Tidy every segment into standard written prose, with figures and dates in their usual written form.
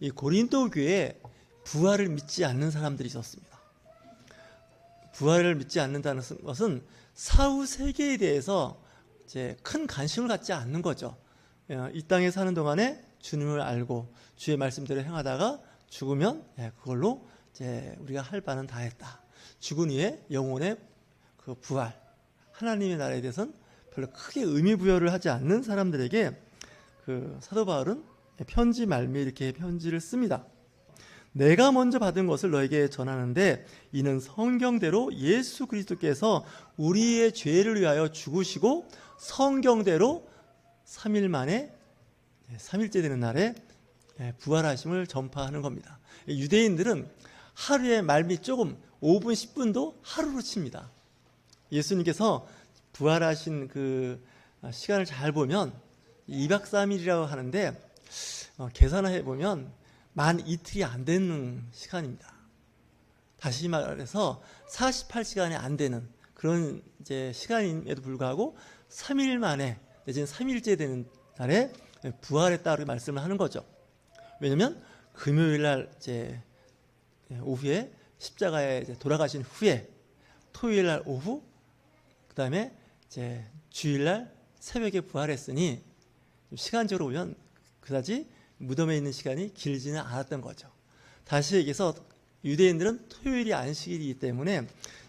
이 고린도 교회에 부활을 믿지 않는 사람들이 있었습니다. 부활을 믿지 않는다는 것은 사후 세계에 대해서 이제 큰 관심을 갖지 않는 거죠. 이 땅에 사는 동안에 주님을 알고 주의 말씀대로 행하다가 죽으면 그걸로 이제 우리가 할 바는 다 했다. 죽은 후에 영혼의 그 부활, 하나님의 나라에 대해서는 별로 크게 의미 부여를 하지 않는 사람들에게 그 사도 바울은 편지 말미에 이렇게 편지를 씁니다. 내가 먼저 받은 것을 너에게 전하는데 이는 성경대로 예수 그리스도께서 우리의 죄를 위하여 죽으시고 성경대로 3일 만에 3일째 되는 날에 부활하심을 전파하는 겁니다. 유대인들은 하루에 말미 조금 5분 10분도 하루로 칩니다. 예수님께서 부활하신 그 시간을 잘 보면 2박 3일이라고 하는데 계산해 보면 만 이틀이 안 되는 시간입니다. 다시 말해서 48시간이 안 되는 그런 이제 시간임에도 불구하고 3일 만에 내지는 3일째 되는 날에 부활했다고 말씀을 하는 거죠. 왜냐하면 금요일 날 이제 오후에 십자가에 이제 돌아가신 후에 토요일 날 오후 그다음에 이제 주일 날 새벽에 부활했으니 시간적으로 보면 그다지 무덤에 있는 시간이 길지는 않았던 거죠. 다시 얘기해서 유대인들은 토요일이 안식일이기 때문에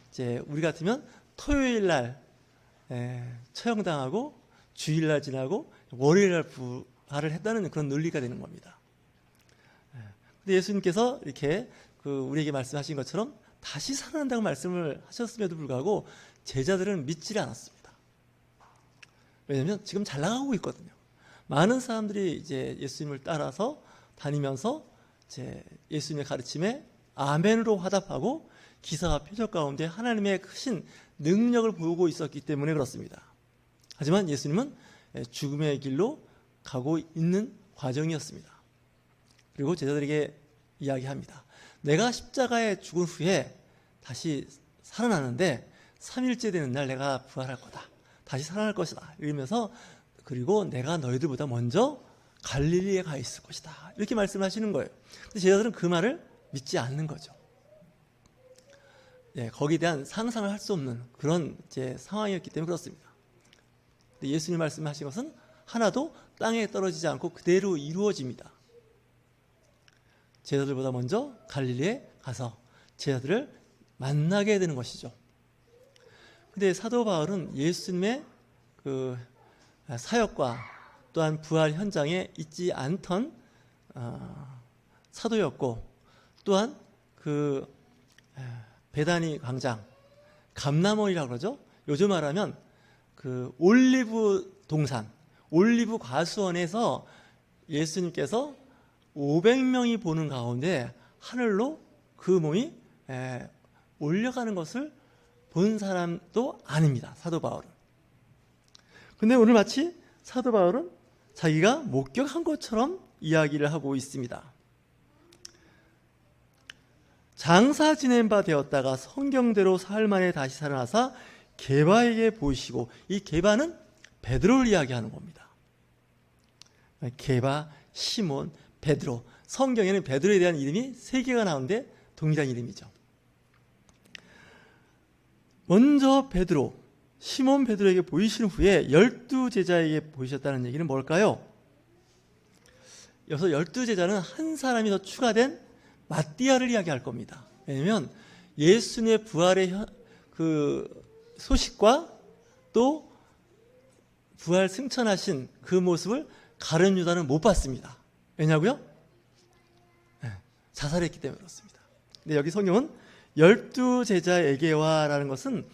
이제 우리 같으면 토요일 날 처형당하고 주일 날 지나고 월요일 날 부활을 했다는 그런 논리가 되는 겁니다. 근데 예수님께서 이렇게 우리에게 말씀하신 것처럼 다시 살아난다고 말씀을 하셨음에도 불구하고 제자들은 믿지를 않았습니다. 왜냐하면 지금 잘 나가고 있거든요. 많은 사람들이 이제 예수님을 따라서 다니면서 이제 예수님의 가르침에 아멘으로 화답하고 기사와 표적 가운데 하나님의 크신 능력을 보고 있었기 때문에 그렇습니다. 하지만 예수님은 죽음의 길로 가고 있는 과정이었습니다. 그리고 제자들에게 이야기합니다. 내가 십자가에 죽은 후에 다시 살아나는데 3일째 되는 날 내가 부활할 거다. 다시 살아날 것이다. 이러면서 그리고 내가 너희들보다 먼저 갈릴리에 가 있을 것이다. 이렇게 말씀하시는 거예요. 근데 제자들은 그 말을 믿지 않는 거죠. 거기에 대한 상상을 할 수 없는 그런 이제 상황이었기 때문에 그렇습니다. 근데 예수님 말씀하신 것은 하나도 땅에 떨어지지 않고 그대로 이루어집니다. 제자들보다 먼저 갈릴리에 가서 제자들을 만나게 되는 것이죠. 근데 사도 바울은 예수님의 그 사역과 또한 부활 현장에 있지 않던 사도였고 또한 그 베다니 광장 감람원이라고 그러죠. 요즘 말하면 그 올리브 동산 올리브 과수원에서 예수님께서 500명이 보는 가운데 하늘로 그 몸이 올려가는 것을 본 사람도 아닙니다. 사도 바울은. 근데 오늘 마치 사도 바울은 자기가 목격한 것처럼 이야기를 하고 있습니다. 장사 지낸 바 되었다가 성경대로 사흘 만에 다시 살아나사 게바에게 보이시고, 이 게바는 베드로를 이야기하는 겁니다. 게바, 시몬, 베드로. 성경에는 베드로에 대한 이름이 3개가 나오는데 동일한 이름이죠. 먼저 베드로, 시몬 베드로에게 보이신 후에 12제자에게 보이셨다는 얘기는 뭘까요? 여기서 12제자는 한 사람이 더 추가된 마띠아를 이야기할 겁니다. 왜냐하면 예수님의 부활의 그 소식과 또 부활 승천하신 그 모습을 가룟 유다는 못 봤습니다. 왜냐고요? 자살했기 때문에 그렇습니다. 근데 여기 성경은 12제자에게와라는 것은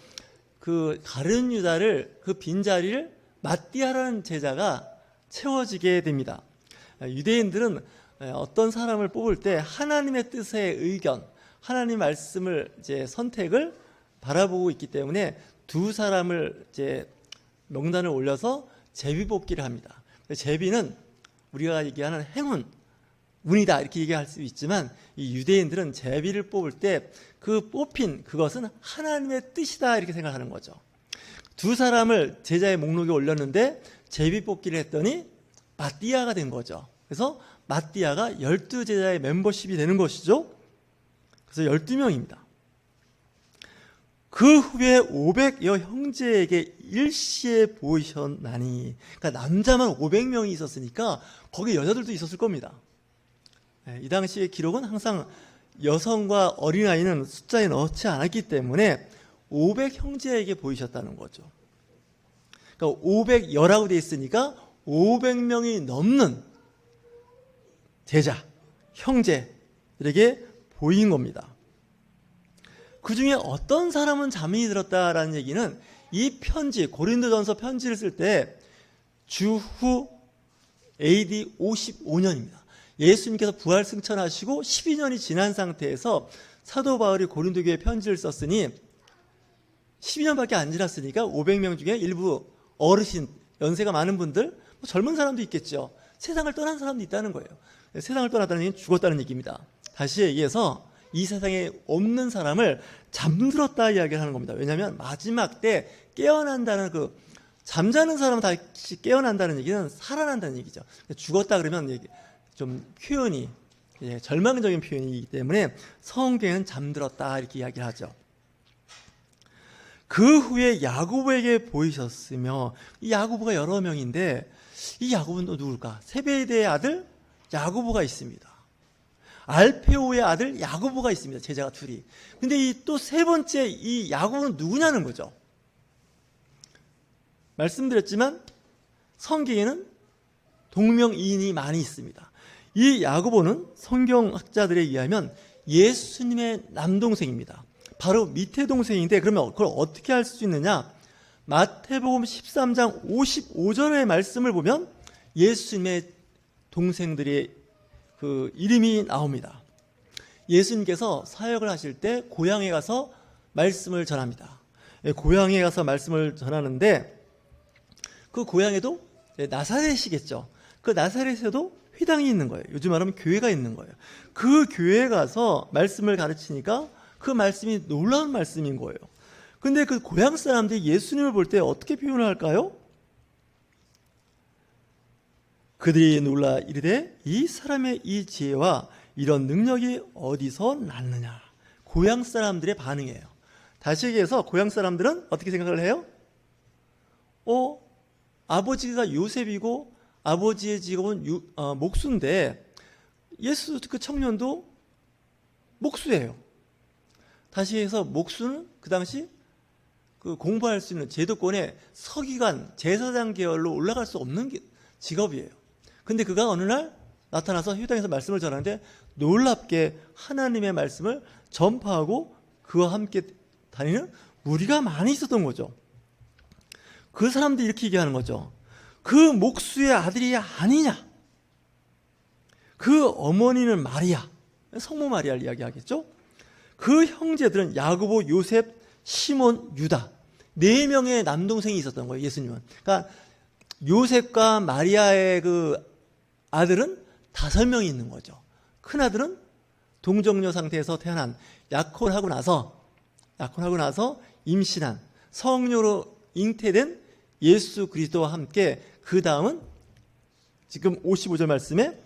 그 가룟 유다를 그 빈자리를 마띠아라는 제자가 채워지게 됩니다. 유대인들은 어떤 사람을 뽑을 때 하나님의 뜻의 의견, 하나님 말씀을 이제 선택을 바라보고 있기 때문에 두 사람을 이제 명단을 올려서 제비 뽑기를 합니다. 제비는 우리가 얘기하는 행운, 운이다 이렇게 얘기할 수 있지만 이 유대인들은 제비를 뽑을 때 그 뽑힌 그것은 하나님의 뜻이다 이렇게 생각하는 거죠. 두 사람을 제자의 목록에 올렸는데 제비 뽑기를 했더니 마띠아가 된 거죠. 그래서 마띠아가 12제자의 멤버십이 되는 것이죠. 그래서 12명입니다. 그 후에 500여 형제에게 일시에 보이셨나니, 그러니까 남자만 500명이 있었으니까 거기 여자들도 있었을 겁니다. 이 당시의 기록은 항상 여성과 어린아이는 숫자에 넣지 않았기 때문에 500형제에게 보이셨다는 거죠. 그러니까 500여라고 되어 있으니까 500명이 넘는 제자, 형제들에게 보인 겁니다. 그 중에 어떤 사람은 잠이 들었다라는 얘기는 이 편지, 고린도전서 편지를 쓸 때 주후 AD 55년입니다. 예수님께서 부활 승천하시고 12년이 지난 상태에서 사도 바울이 고린도 교회에 편지를 썼으니 12년밖에 안 지났으니까 500명 중에 일부 어르신, 연세가 많은 분들, 젊은 사람도 있겠죠. 세상을 떠난 사람도 있다는 거예요. 세상을 떠났다는 얘기는 죽었다는 얘기입니다. 다시 얘기해서 이 세상에 없는 사람을 잠들었다 이야기를 하는 겁니다. 왜냐하면 마지막 때 깨어난다는 잠자는 사람은 다시 깨어난다는 얘기는 살아난다는 얘기죠. 죽었다 그러면 좀 표현이 절망적인 표현이기 때문에 성경은 잠들었다 이렇게 이야기를 하죠. 그 후에 야고보에게 보이셨으며, 이 야고보가 여러 명인데 이 야고보는 또 누굴까? 세베대의 아들 야고보가 있습니다. 알페오의 아들 야고보가 있습니다. 제자가 둘이. 근데 이 또 세 번째 이 야고보는 누구냐는 거죠. 말씀드렸지만 성경에는 동명이인이 많이 있습니다. 이 야고보는 성경학자들에 의하면 예수님의 남동생입니다. 바로 밑에 동생인데, 그러면 그걸 어떻게 알 수 있느냐? 마태복음 13장 55절의 말씀을 보면 예수님의 동생들의 그 이름이 나옵니다. 예수님께서 사역을 하실 때 고향에 가서 말씀을 전합니다. 고향에 가서 말씀을 전하는데 그 고향에도 나사렛이겠죠. 그 나사렛에도 회당이 있는 거예요. 요즘 말하면 교회가 있는 거예요. 그 교회에 가서 말씀을 가르치니까 그 말씀이 놀라운 말씀인 거예요. 근데 그 고향 사람들이 예수님을 볼 때 어떻게 표현을 할까요? 그들이 놀라 이르되 이 사람의 이 지혜와 이런 능력이 어디서 났느냐. 고향 사람들의 반응이에요. 다시 얘기해서 고향 사람들은 어떻게 생각을 해요? 아버지가 요셉이고 아버지의 직업은 목수인데 예수 그 청년도 목수예요. 다시 해서 목수는 그 당시 그 공부할 수 있는 제도권의 서기관, 제사장 계열로 올라갈 수 없는 직업이에요. 근데 그가 어느 날 나타나서 회당에서 말씀을 전하는데 놀랍게 하나님의 말씀을 전파하고 그와 함께 다니는 무리가 많이 있었던 거죠. 그 사람들이 이렇게 얘기하는 거죠. 그 목수의 아들이 아니냐? 그 어머니는 마리아, 성모 마리아를 이야기하겠죠? 그 형제들은 야고보, 요셉, 시몬, 유다, 4명의 남동생이 있었던 거예요. 예수님은. 그러니까 요셉과 마리아의 그 아들은 5명이 있는 거죠. 큰 아들은 동정녀 상태에서 태어난, 약혼하고 나서 임신한, 성녀로 잉태된 예수 그리스도와 함께, 그 다음은 지금 55절 말씀에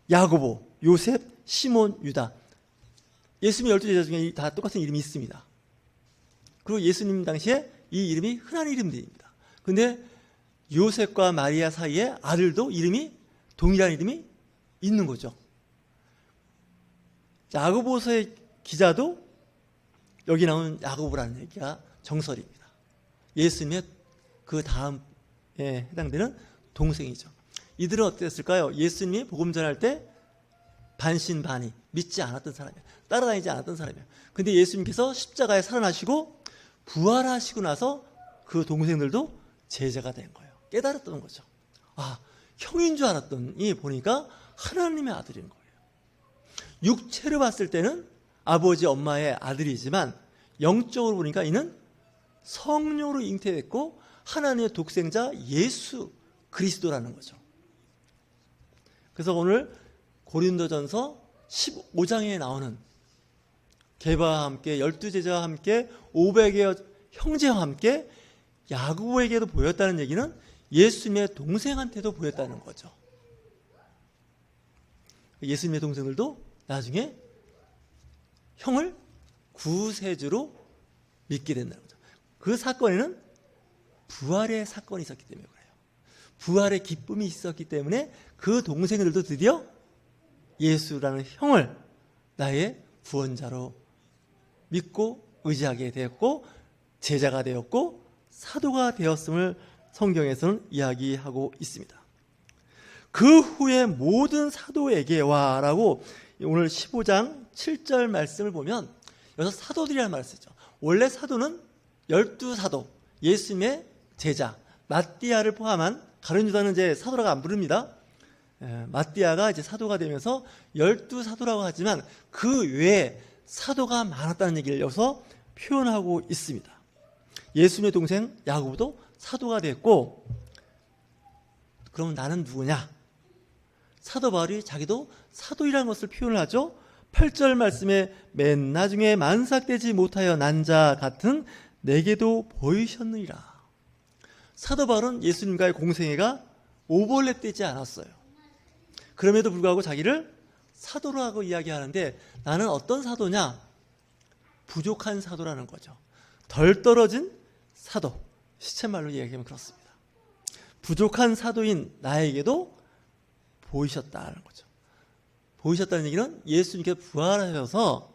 야고보, 요셉, 시몬, 유다, 예수님의 12제자 중에 다 똑같은 이름이 있습니다. 그리고 예수님 당시에 이 이름이 흔한 이름들입니다. 근데 요셉과 마리아 사이에 아들도 이름이 동일한 이름이 있는 거죠. 야고보서의 기자도 여기 나오는 야고보라는 얘기가 정설입니다. 예수님의 그 다음에 해당되는 동생이죠. 이들은 어땠을까요? 예수님이 복음 전할 때 반신반의, 믿지 않았던 사람이에요. 따라다니지 않았던 사람이에요. 근데 예수님께서 십자가에 살아나시고 부활하시고 나서 그 동생들도 제자가 된 거예요. 깨달았던 거죠. 형인 줄 알았더니 보니까 하나님의 아들인 거예요. 육체로 봤을 때는 아버지 엄마의 아들이지만 영적으로 보니까 이는 성령으로 잉태됐고 하나님의 독생자 예수 그리스도라는 거죠. 그래서 오늘 고린도전서 15장에 나오는 게바와 함께 12제자와 함께 500여 형제와 함께 야고보에게도 보였다는 얘기는 예수님의 동생한테도 보였다는 거죠. 예수님의 동생들도 나중에 형을 구세주로 믿게 된다는 거죠. 그 사건에는 부활의 사건이 있었기 때문에 그래요. 부활의 기쁨이 있었기 때문에 그 동생들도 드디어 예수라는 형을 나의 구원자로 믿고 의지하게 되었고 제자가 되었고 사도가 되었음을 성경에서는 이야기하고 있습니다. 그 후에 모든 사도에게와 라고 오늘 15장 7절 말씀을 보면 여기서 사도들이라는 말을 쓰죠. 원래 사도는 12사도, 예수님의 제자, 마띠아를 포함한 가룟 유다는 이제 사도라고 안 부릅니다. 마띠아가 이제 사도가 되면서 12사도라고 하지만 그 외에 사도가 많았다는 얘기를 여기서 표현하고 있습니다. 예수님의 동생 야고보도 사도가 됐고, 그럼 나는 누구냐? 사도 바울이 자기도 사도이라는 것을 표현을 하죠. 8절 말씀에 맨 나중에 만삭되지 못하여 난 자 같은 내게도 보이셨느니라. 사도 바울은 예수님과의 공생애가 오버랩되지 않았어요. 그럼에도 불구하고 자기를 사도라고 이야기하는데 나는 어떤 사도냐? 부족한 사도라는 거죠. 덜 떨어진 사도. 시쳇말로 이야기하면 그렇습니다. 부족한 사도인 나에게도 보이셨다는 거죠. 보이셨다는 얘기는 예수님께서 부활하셔서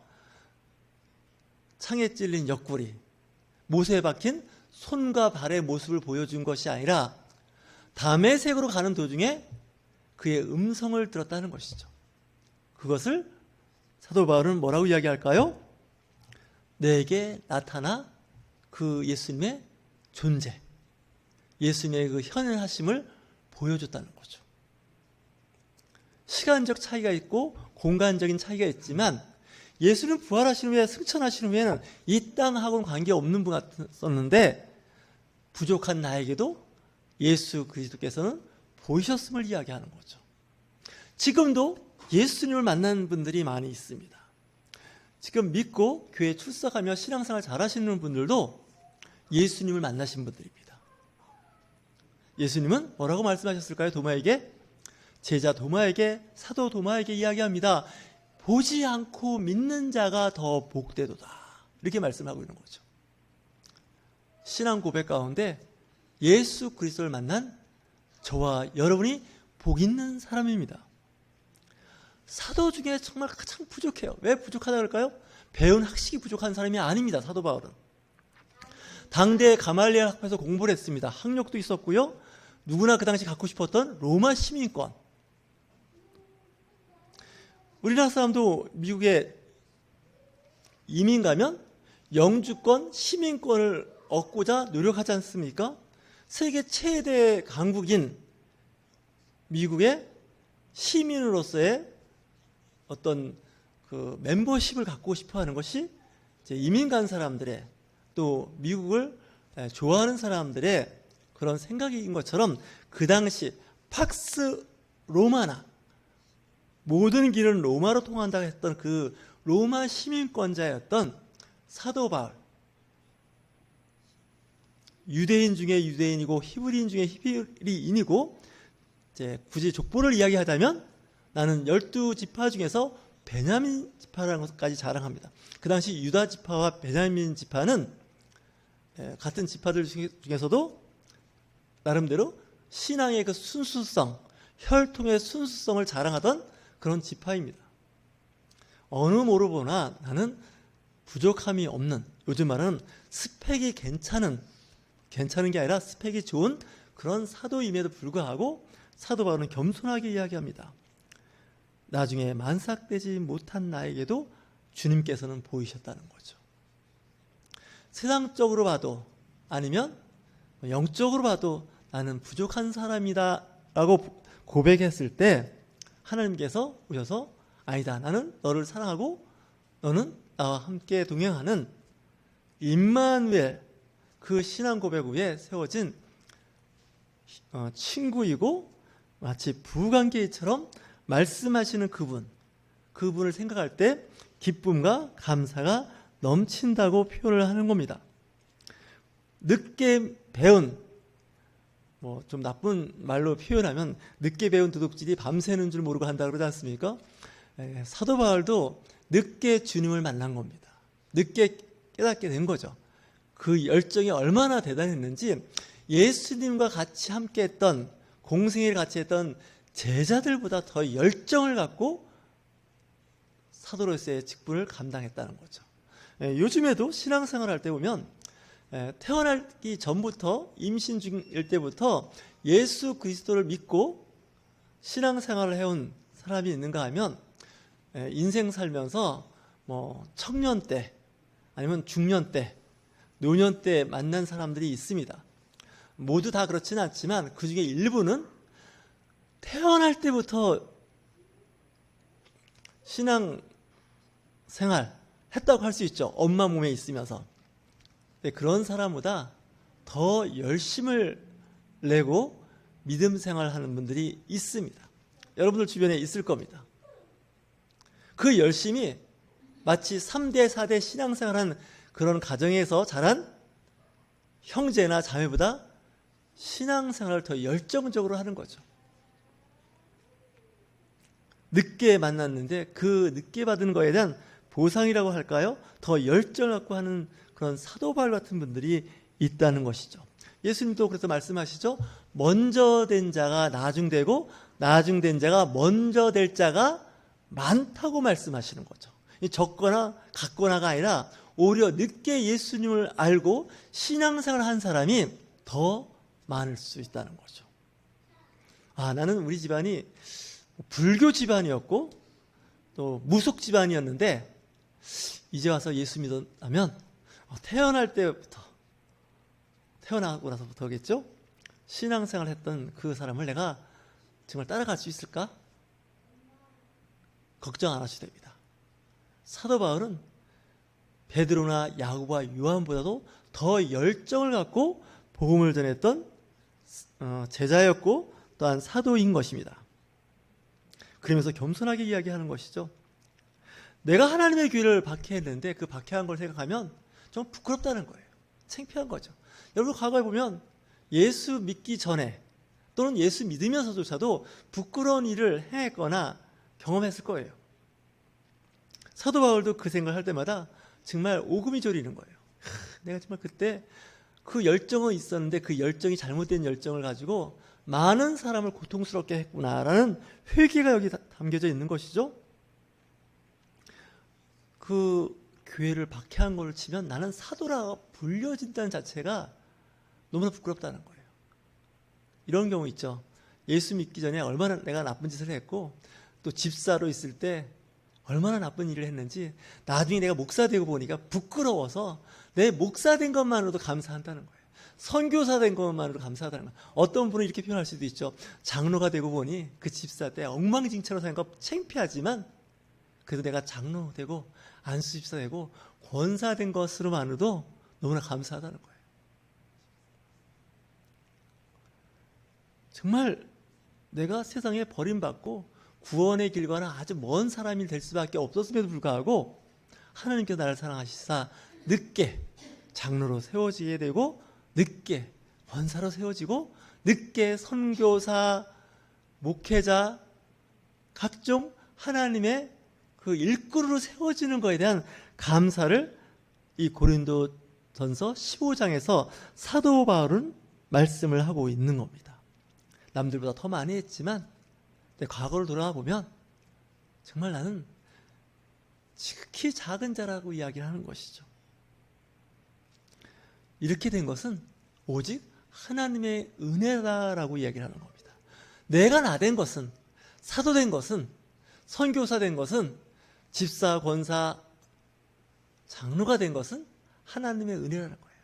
창에 찔린 옆구리, 못에 박힌 손과 발의 모습을 보여준 것이 아니라 다메섹으로 가는 도중에 그의 음성을 들었다는 것이죠. 그것을 사도 바울은 뭐라고 이야기할까요? 내게 나타나 그 예수님의 존재, 예수님의 그 현현하심을 보여줬다는 거죠. 시간적 차이가 있고 공간적인 차이가 있지만 예수는 부활하신 후에 승천하신 후에는 이 땅하고는 관계없는 분 같았었는데 부족한 나에게도 예수 그리스도께서는 보이셨음을 이야기하는 거죠. 지금도 예수님을 만난 분들이 많이 있습니다. 지금 믿고 교회에 출석하며 신앙생활 잘하시는 분들도 예수님을 만나신 분들입니다. 예수님은 뭐라고 말씀하셨을까요? 도마에게, 제자 도마에게, 사도 도마에게 이야기합니다. 보지 않고 믿는 자가 더 복되도다. 이렇게 말씀하고 있는 거죠. 신앙 고백 가운데 예수 그리스도를 만난 저와 여러분이 복 있는 사람입니다. 사도 중에 정말 가장 부족해요. 왜 부족하다 그럴까요? 배운 학식이 부족한 사람이 아닙니다. 사도 바울은 당대 가말리엘 학파에서 공부를 했습니다. 학력도 있었고요. 누구나 그 당시 갖고 싶었던 로마 시민권. 우리나라 사람도 미국에 이민 가면 영주권, 시민권을 얻고자 노력하지 않습니까? 세계 최대 강국인 미국의 시민으로서의 어떤 그 멤버십을 갖고 싶어 하는 것이 이제 이민 간 사람들의, 또 미국을 좋아하는 사람들의 그런 생각인 것처럼 그 당시 팍스 로마나, 모든 길은 로마로 통한다고 했던 그 로마 시민권자였던 사도 바울, 유대인 중에 유대인이고 히브리인 중에 히브리인이고, 이제 굳이 족보를 이야기하자면 나는 12지파 중에서 베냐민 지파라는 것까지 자랑합니다. 그 당시 유다 지파와 베냐민 지파는 같은 지파들 중에서도 나름대로 신앙의 그 순수성, 혈통의 순수성을 자랑하던 그런 지파입니다. 어느 모로 보나 나는 부족함이 없는, 요즘 말하는 스펙이 괜찮은 게 아니라 스펙이 좋은 그런 사도임에도 불구하고 사도 바울은 겸손하게 이야기합니다. 나중에 만삭되지 못한 나에게도 주님께서는 보이셨다는 거죠. 세상적으로 봐도 아니면 영적으로 봐도 나는 부족한 사람이다 라고 고백했을 때 하나님께서 오셔서 아니다, 나는 너를 사랑하고 너는 나와 함께 동행하는 임마누엘, 그 신앙 고백 위에 세워진 친구이고 마치 부관계처럼 말씀하시는 그분을 생각할 때 기쁨과 감사가 넘친다고 표현을 하는 겁니다. 늦게 배운 뭐 좀 나쁜 말로 표현하면 늦게 배운 도둑질이 밤새는 줄 모르고 한다 그러지 않습니까? 사도 바울도 늦게 주님을 만난 겁니다. 늦게 깨닫게 된 거죠. 그 열정이 얼마나 대단했는지 예수님과 같이 함께 했던, 공생애를 같이 했던 제자들보다 더 열정을 갖고 사도로서의 직분을 감당했다는 거죠. 요즘에도 신앙생활 할 때 보면 태어나기 전부터, 임신 중일 때부터 예수 그리스도를 믿고 신앙생활을 해온 사람이 있는가 하면 인생 살면서 뭐 청년 때 아니면 중년 때, 노년 때 만난 사람들이 있습니다. 모두 다 그렇지는 않지만 그 중에 일부는 태어날 때부터 신앙생활 했다고 할 수 있죠. 엄마 몸에 있으면서. 그런 사람보다 더 열심을 내고 믿음 생활하는 분들이 있습니다. 여러분들 주변에 있을 겁니다. 그 열심이 마치 3대, 4대 신앙생활한 그런 가정에서 자란 형제나 자매보다 신앙생활을 더 열정적으로 하는 거죠. 늦게 만났는데 그 늦게 받은 거에 대한 보상이라고 할까요? 더 열정을 갖고 하는 그런 사도 바울 같은 분들이 있다는 것이죠. 예수님도 그래서 말씀하시죠. 먼저 된 자가 나중되고 나중된 자가 먼저 될 자가 많다고 말씀하시는 거죠. 적거나 같거나가 아니라 오히려 늦게 예수님을 알고 신앙생활을 한 사람이 더 많을 수 있다는 거죠. 나는 우리 집안이 불교 집안이었고 또 무속 집안이었는데 이제 와서 예수 믿었다면 태어날 때부터, 태어나고 나서부터겠죠? 신앙생활을 했던 그 사람을 내가 정말 따라갈 수 있을까? 걱정 안 하셔도 됩니다. 사도 바울은 베드로나 야고보와 요한보다도 더 열정을 갖고 복음을 전했던 제자였고 또한 사도인 것입니다. 그러면서 겸손하게 이야기하는 것이죠. 내가 하나님의 교회를 박해했는데 그 박해한 걸 생각하면 좀 부끄럽다는 거예요. 창피한 거죠. 여러분 과거에 보면 예수 믿기 전에 또는 예수 믿으면서조차도 부끄러운 일을 행했거나 경험했을 거예요. 사도 바울도 그 생각을 할 때마다 정말 오금이 저리는 거예요. 내가 정말 그때 그 열정은 있었는데 그 열정이 잘못된 열정을 가지고 많은 사람을 고통스럽게 했구나라는 회개가 여기 담겨져 있는 것이죠. 그 교회를 박해한 걸 치면 나는 사도라 불려진다는 자체가 너무나 부끄럽다는 거예요. 이런 경우 있죠. 예수 믿기 전에 얼마나 내가 나쁜 짓을 했고 또 집사로 있을 때 얼마나 나쁜 일을 했는지 나중에 내가 목사 되고 보니까 부끄러워서 내 목사 된 것만으로도 감사한다는 거예요. 선교사 된 것만으로도 감사하다는 거예요. 어떤 분은 이렇게 표현할 수도 있죠. 장로가 되고 보니 그 집사 때 엉망진창으로 사는 거 창피하지만 그래도 내가 장로 되고 안수집사 되고 권사 된 것으로만으로도 너무나 감사하다는 거예요. 정말 내가 세상에 버림받고 구원의 길과는 아주 먼 사람이 될 수밖에 없었음에도 불구하고 하나님께서 나를 사랑하시사 늦게 장로로 세워지게 되고 늦게 권사로 세워지고 늦게 선교사, 목회자, 각종 하나님의 그 일꾼으로 세워지는 것에 대한 감사를 이 고린도전서 15장에서 사도 바울은 말씀을 하고 있는 겁니다. 남들보다 더 많이 했지만 과거를 돌아가 보면 정말 나는 지극히 작은 자라고 이야기를 하는 것이죠. 이렇게 된 것은 오직 하나님의 은혜다라고 이야기를 하는 겁니다. 내가 나 된 것은, 사도 된 것은, 선교사 된 것은, 집사, 권사, 장로가 된 것은 하나님의 은혜라는 거예요.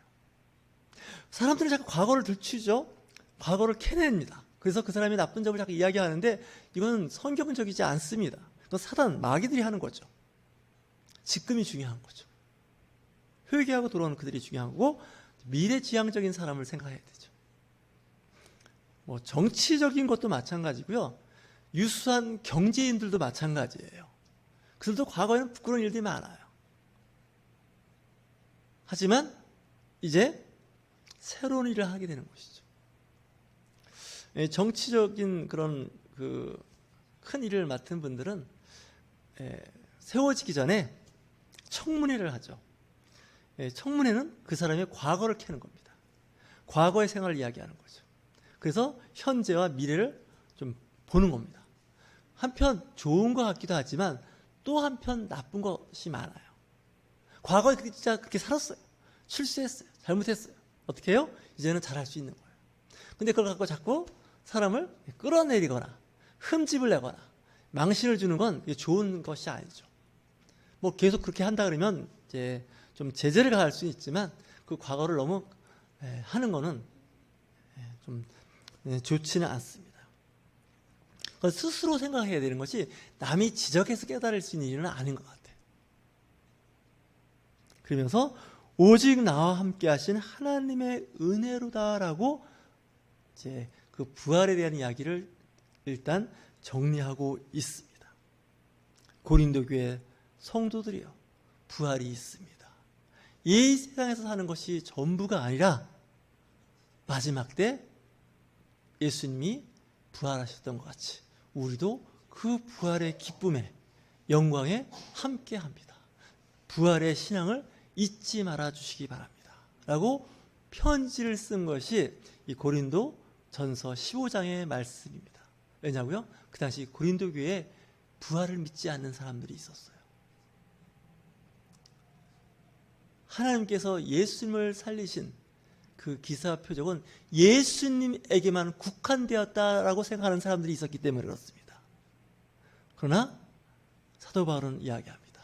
사람들은 자꾸 과거를 들추죠. 과거를 캐냅니다. 그래서 그 사람이 나쁜 점을 자꾸 이야기하는데 이건 성경적이지 않습니다. 이건 사단, 마귀들이 하는 거죠. 지금이 중요한 거죠. 회개하고 돌아오는 그들이 중요한 거고 미래지향적인 사람을 생각해야 되죠. 뭐 정치적인 것도 마찬가지고요. 유수한 경제인들도 마찬가지예요. 그들도 과거에는 부끄러운 일들이 많아요. 하지만 이제 새로운 일을 하게 되는 것이죠. 정치적인 그런 그 큰 일을 맡은 분들은 세워지기 전에 청문회를 하죠. 청문회는 그 사람의 과거를 캐는 겁니다. 과거의 생활을 이야기하는 거죠. 그래서 현재와 미래를 좀 보는 겁니다. 한편 좋은 것 같기도 하지만 또 한편 나쁜 것이 많아요. 과거에 진짜 그렇게 살았어요. 실수했어요. 잘못했어요. 어떻게 해요? 이제는 잘할 수 있는 거예요. 근데 그걸 갖고 자꾸 사람을 끌어내리거나 흠집을 내거나 망신을 주는 건 좋은 것이 아니죠. 뭐 계속 그렇게 한다 그러면 이제 좀 제재를 가할 수는 있지만 그 과거를 너무 하는 거는 좀 좋지는 않습니다. 스스로 생각해야 되는 것이 남이 지적해서 깨달을 수 있는 일은 아닌 것 같아요. 그러면서 오직 나와 함께 하신 하나님의 은혜로다라고 이제 그 부활에 대한 이야기를 일단 정리하고 있습니다. 고린도 교회 성도들이요, 부활이 있습니다. 이 세상에서 사는 것이 전부가 아니라 마지막 때 예수님이 부활하셨던 것 같이 우리도 그 부활의 기쁨에 영광에 함께 합니다. 부활의 신앙을 잊지 말아 주시기 바랍니다. 라고 편지를 쓴 것이 이 고린도 전서 15장의 말씀입니다. 왜냐고요? 그 당시 고린도 교회에 부활을 믿지 않는 사람들이 있었어요. 하나님께서 예수님을 살리신 그 기사와 표적은 예수님에게만 국한되었다라고 생각하는 사람들이 있었기 때문에 그렇습니다. 그러나 사도 바울은 이야기합니다.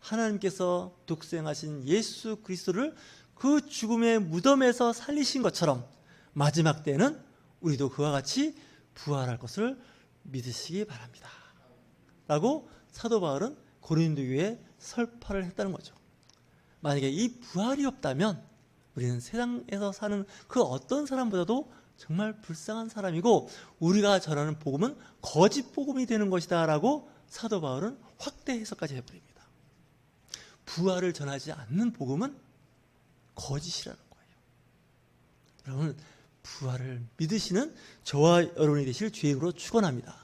하나님께서 독생하신 예수 그리스도를 그 죽음의 무덤에서 살리신 것처럼 마지막 때는 우리도 그와 같이 부활할 것을 믿으시기 바랍니다. 라고 사도 바울은 고린도 교회에 설파를 했다는 거죠. 만약에 이 부활이 없다면 우리는 세상에서 사는 그 어떤 사람보다도 정말 불쌍한 사람이고 우리가 전하는 복음은 거짓 복음이 되는 것이다 라고 사도 바울은 확대 해석까지 해버립니다. 부활을 전하지 않는 복음은 거짓이라는 거예요. 여러분, 부활을 믿으시는 저와 여러분이 되실 주의 이름으로 축원합니다.